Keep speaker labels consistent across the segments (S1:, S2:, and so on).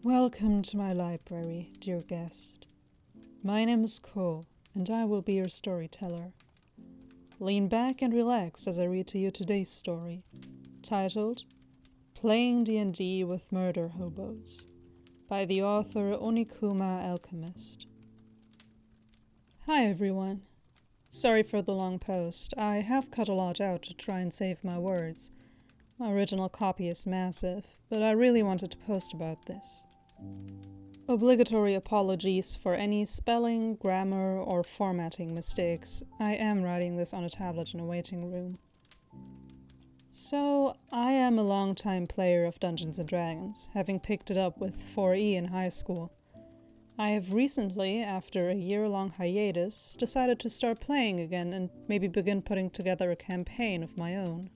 S1: Welcome to my library, dear guest. My name is Cole, and I will be your storyteller. Lean back and relax as I read to you today's story, titled Playing D&D with Murder Hobos, by the author Onikuma Alchemist. Hi everyone. Sorry for the long post. I have cut a lot out to try and save my words. My original copy is massive, but I really wanted to post about this. Obligatory apologies for any spelling, grammar, or formatting mistakes. I am writing this on a tablet in a waiting room. So, I am a long-time player of Dungeons & Dragons, having picked it up with 4E in high school. I have recently, after a year-long hiatus, decided to start playing again and maybe begin putting together a campaign of my own.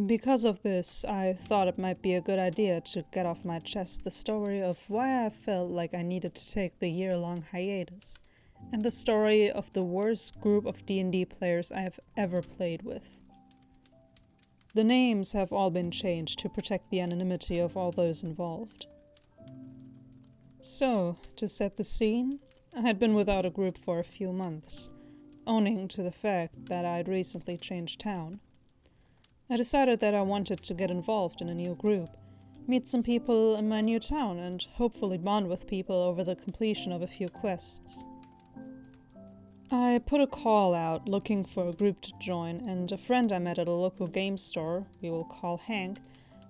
S1: Because of this, I thought it might be a good idea to get off my chest the story of why I felt like I needed to take the year-long hiatus, and the story of the worst group of D&D players I have ever played with. The names have all been changed to protect the anonymity of all those involved. So, to set the scene, I had been without a group for a few months, owning to the fact that I'd recently changed town. I decided that I wanted to get involved in a new group, meet some people in my new town, and hopefully bond with people over the completion of a few quests. I put a call out looking for a group to join, and a friend I met at a local game store, we will call Hank,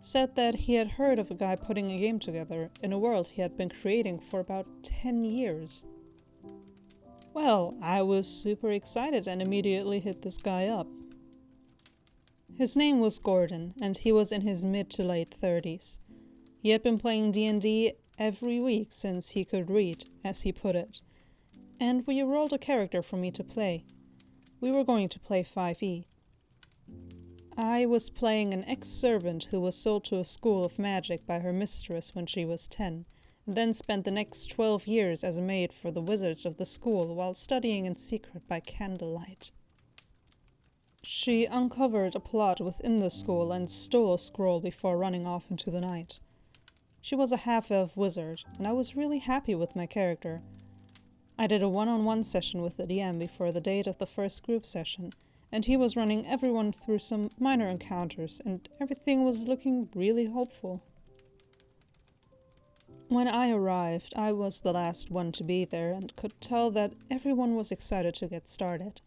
S1: said that he had heard of a guy putting a game together in a world he had been creating for about 10 years. Well, I was super excited and immediately hit this guy up. His name was Gordon, and he was in his mid to late 30s. He had been playing D&D every week since he could read, as he put it. And we rolled a character for me to play. We were going to play 5e. I was playing an ex-servant who was sold to a school of magic by her mistress when she was 10, and then spent the next 12 years as a maid for the wizards of the school while studying in secret by candlelight. She uncovered a plot within the school and stole a scroll before running off into the night. She was a half-elf wizard, and I was really happy with my character. I did a one-on-one session with the DM before the date of the first group session, and he was running everyone through some minor encounters, and everything was looking really hopeful. When I arrived, I was the last one to be there and could tell that everyone was excited to get started.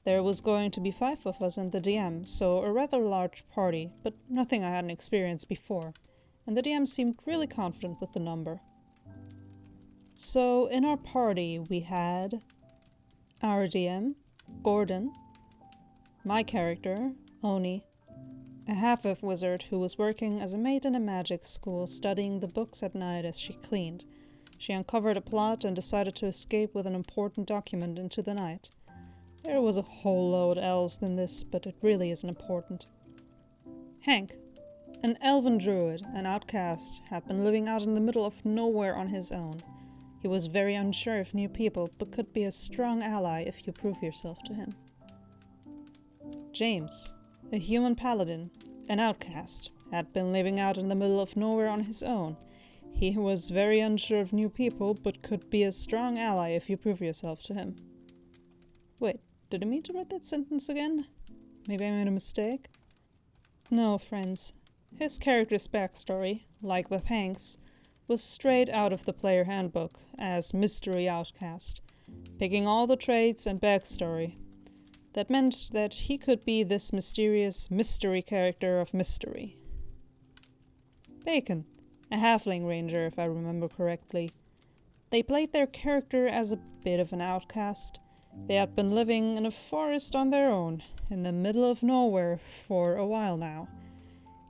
S1: There was going to be 5 of us and the DM, so a rather large party, but nothing I hadn't experienced before, and the DM seemed really confident with the number. So in our party we had our DM, Gordon, my character, Oni, a half-elf wizard who was working as a maid in a magic school studying the books at night as she cleaned. She uncovered a plot and decided to escape with an important document into the night. There was a whole load else than this, but it really isn't important. Hank, an elven druid, an outcast, had been living out in the middle of nowhere on his own. He was very unsure of new people, but could be a strong ally if you prove yourself to him. James, a human paladin, an outcast, had been living out in the middle of nowhere on his own. He was very unsure of new people, but could be a strong ally if you prove yourself to him. Wait, did I mean to write that sentence again? Maybe I made a mistake? No, friends. His character's backstory, like with Hank's, was straight out of the player handbook as Mystery Outcast, picking all the traits and backstory. That meant that he could be this mysterious mystery character of mystery. Bacon, a halfling ranger if I remember correctly. They played their character as a bit of an outcast. They had been living in a forest on their own, in the middle of nowhere, for a while now.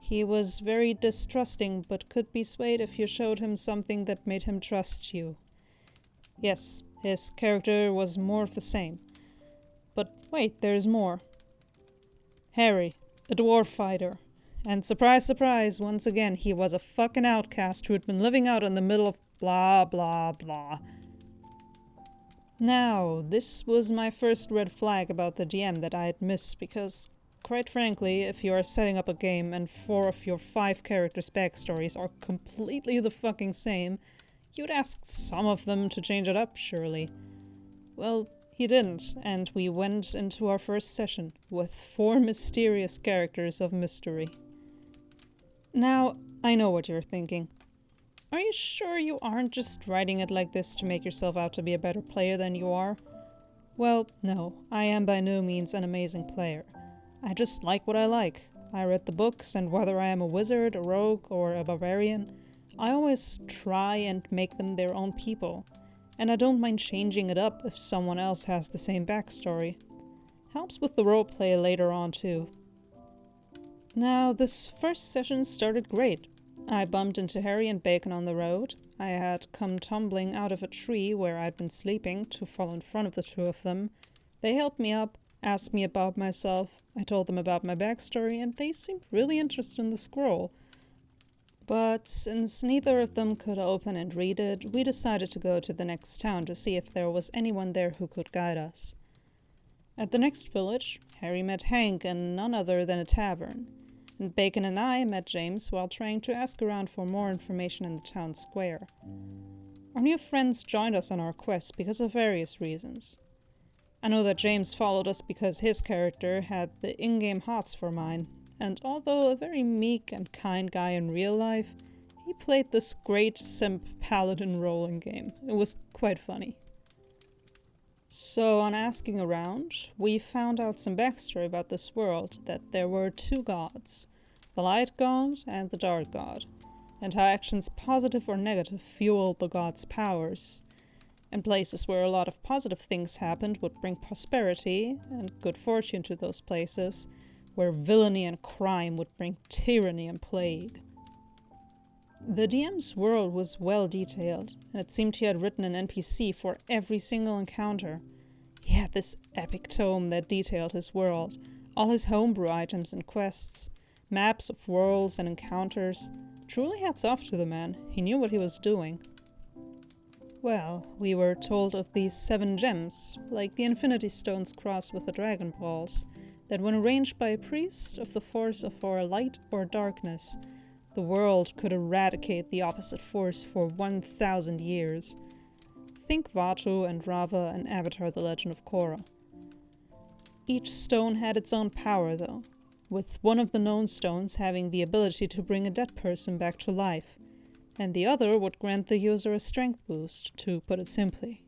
S1: He was very distrusting, but could be swayed if you showed him something that made him trust you. Yes, his character was more of the same. But wait, there's more. Harry, a dwarf fighter. And surprise, surprise, once again, he was a fucking outcast who had been living out in the middle of blah, blah, blah. Now, this was my first red flag about the DM that I had missed because quite frankly, if you are setting up a game and 4 of your 5 characters' backstories are completely the fucking same, you'd ask some of them to change it up, surely. Well, he didn't, and we went into our first session with 4 mysterious characters of mystery. Now, I know what you're thinking. Are you sure you aren't just writing it like this to make yourself out to be a better player than you are? Well, no, I am by no means an amazing player. I just like what I like. I read the books, and whether I am a wizard, a rogue, or a barbarian, I always try and make them their own people. And I don't mind changing it up if someone else has the same backstory. Helps with the roleplay later on too. Now, this first session started great. I bumped into Harry and Bacon on the road. I had come tumbling out of a tree where I'd been sleeping to fall in front of the 2 of them. They helped me up, asked me about myself, I told them about my backstory, and they seemed really interested in the scroll. But since neither of them could open and read it, we decided to go to the next town to see if there was anyone there who could guide us. At the next village, Harry met Hank in none other than a tavern, and Bacon and I met James while trying to ask around for more information in the town square. Our new friends joined us on our quest because of various reasons. I know that James followed us because his character had the in-game hots for mine, and although a very meek and kind guy in real life, he played this great simp paladin role in game. It was quite funny. So on asking around, we found out some backstory about this world, that there were 2 gods, the light god and the dark god, and how actions positive or negative fueled the god's powers. And places where a lot of positive things happened would bring prosperity and good fortune to those places, where villainy and crime would bring tyranny and plague. The DM's world was well detailed, and it seemed he had written an NPC for every single encounter. He had this epic tome that detailed his world, all his homebrew items and quests, maps of worlds and encounters. Truly hats off to the man, he knew what he was doing. Well, we were told of these 7 gems, like the Infinity Stones crossed with the Dragon Balls, that when arranged by a priest of the force of our light or darkness, the world could eradicate the opposite force for 1,000 years. Think Vaatu and Rava and Avatar: The Legend of Korra. Each stone had its own power, though, with one of the known stones having the ability to bring a dead person back to life, and the other would grant the user a strength boost, to put it simply.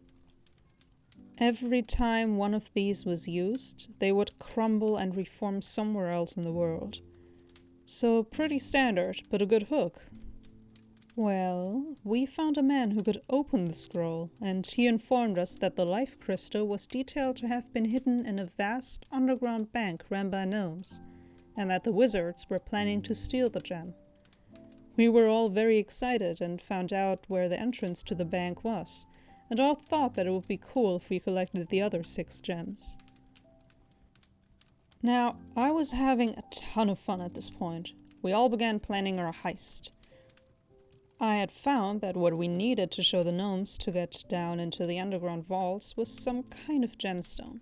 S1: Every time one of these was used, they would crumble and reform somewhere else in the world. So pretty standard, but a good hook. Well, we found a man who could open the scroll, and he informed us that the life crystal was detailed to have been hidden in a vast underground bank ran by gnomes, and that the wizards were planning to steal the gem. We were all very excited and found out where the entrance to the bank was, and all thought that it would be cool if we collected the other 6 gems. Now, I was having a ton of fun at this point. We all began planning our heist. I had found that what we needed to show the gnomes to get down into the underground vaults was some kind of gemstone.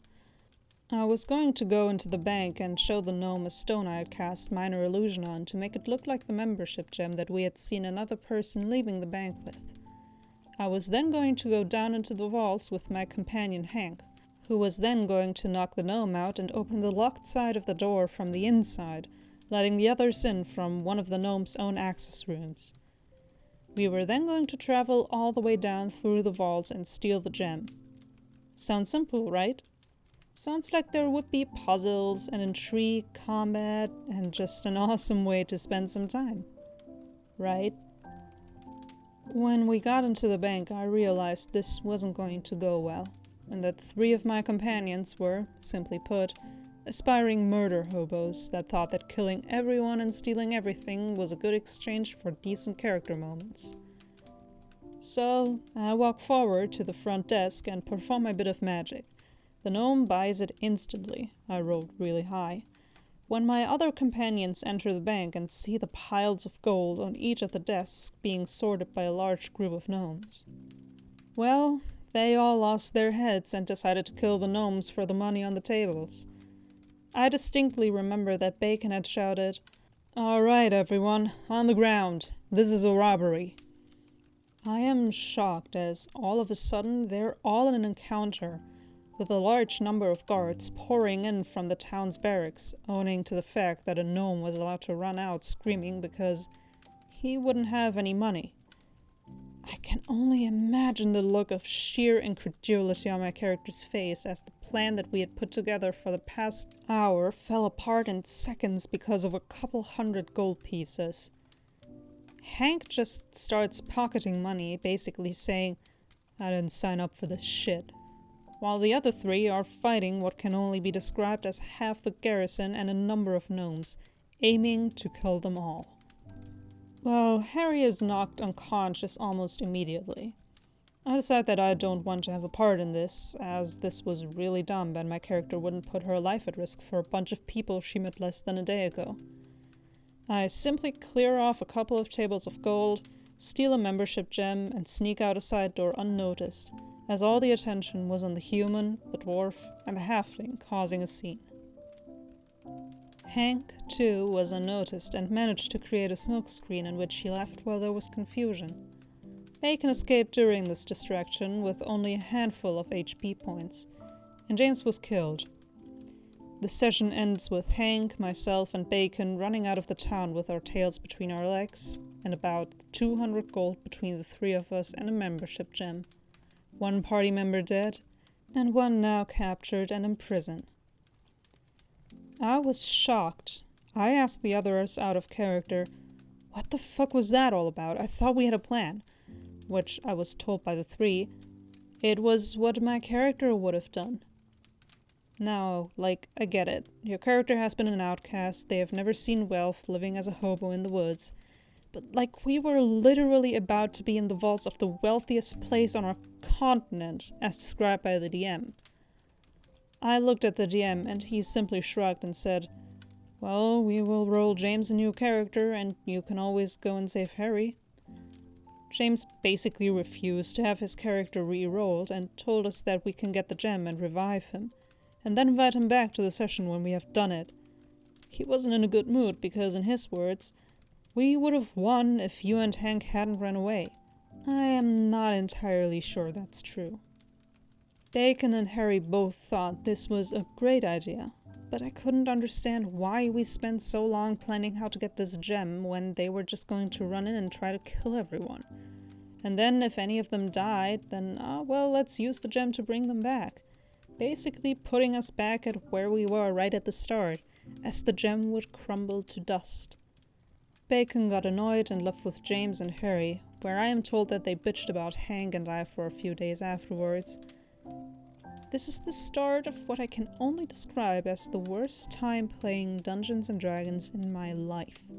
S1: I was going to go into the bank and show the gnome a stone I had cast minor illusion on to make it look like the membership gem that we had seen another person leaving the bank with. I was then going to go down into the vaults with my companion Hank, who was then going to knock the gnome out and open the locked side of the door from the inside, letting the others in from one of the gnome's own access rooms. We were then going to travel all the way down through the vaults and steal the gem. Sounds simple, right? Sounds like there would be puzzles and intrigue, combat, and just an awesome way to spend some time. Right? When we got into the bank, I realized this wasn't going to go well, and that 3 of my companions were, simply put, aspiring murder hobos that thought that killing everyone and stealing everything was a good exchange for decent character moments. So, I walk forward to the front desk and perform a bit of magic. The gnome buys it instantly. I rolled really high. When my other companions enter the bank and see the piles of gold on each of the desks being sorted by a large group of gnomes. Well, they all lost their heads and decided to kill the gnomes for the money on the tables. I distinctly remember that Bacon had shouted, "All right, everyone, on the ground. This is a robbery." I am shocked as all of a sudden they're all in an encounter, with a large number of guards pouring in from the town's barracks, owing to the fact that a gnome was allowed to run out screaming because he wouldn't have any money. I can only imagine the look of sheer incredulity on my character's face as the plan that we had put together for the past hour fell apart in seconds because of a couple hundred gold pieces. Hank just starts pocketing money, basically saying, "I didn't sign up for this shit," while the other three are fighting what can only be described as half the garrison and a number of gnomes, aiming to kill them all. Well, Harry is knocked unconscious almost immediately. I decide that I don't want to have a part in this, as this was really dumb and my character wouldn't put her life at risk for a bunch of people she met less than a day ago. I simply clear off a couple of tables of gold, steal a membership gem, and sneak out a side door unnoticed, as all the attention was on the human, the dwarf, and the halfling causing a scene. Hank, too, was unnoticed and managed to create a smokescreen in which he left while there was confusion. Bacon escaped during this distraction with only a handful of HP points, and James was killed. The session ends with Hank, myself, and Bacon running out of the town with our tails between our legs, and about 200 gold between the three of us and a membership gem. One party member dead, and one now captured and imprisoned. I was shocked. I asked the others out of character, "What the fuck was that all about? I thought we had a plan." Which I was told by the three, it was what my character would have done. Now, I get it. Your character has been an outcast, they have never seen wealth, living as a hobo in the woods. But we were literally about to be in the vaults of the wealthiest place on our continent, as described by the DM. I looked at the DM and he simply shrugged and said, "Well, we will roll James a new character and you can always go and save Harry." James basically refused to have his character re-rolled and told us that we can get the gem and revive him, and then invite him back to the session when we have done it. He wasn't in a good mood because, in his words, "We would have won if you and Hank hadn't run away." I am not entirely sure that's true. Bacon and Harry both thought this was a great idea, but I couldn't understand why we spent so long planning how to get this gem when they were just going to run in and try to kill everyone. And then if any of them died, then, let's use the gem to bring them back. Basically putting us back at where we were right at the start, as the gem would crumble to dust. Bacon got annoyed and left with James and Harry, where I am told that they bitched about Hank and I for a few days afterwards. This is the start of what I can only describe as the worst time playing Dungeons & Dragons in my life.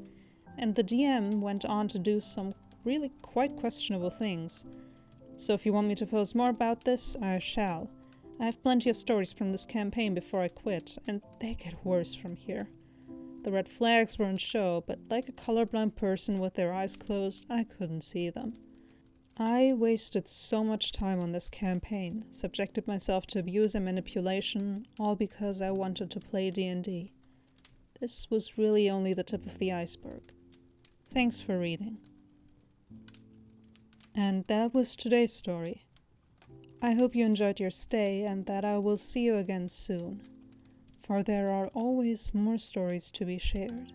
S1: And the DM went on to do some really quite questionable things. So if you want me to post more about this, I shall. I have plenty of stories from this campaign before I quit, and they get worse from here. The red flags were on show, but like a colorblind person with their eyes closed, I couldn't see them. I wasted so much time on this campaign, subjected myself to abuse and manipulation, all because I wanted to play D&D. This was really only the tip of the iceberg. Thanks for reading. And that was today's story. I hope you enjoyed your stay and that I will see you again soon, for there are always more stories to be shared.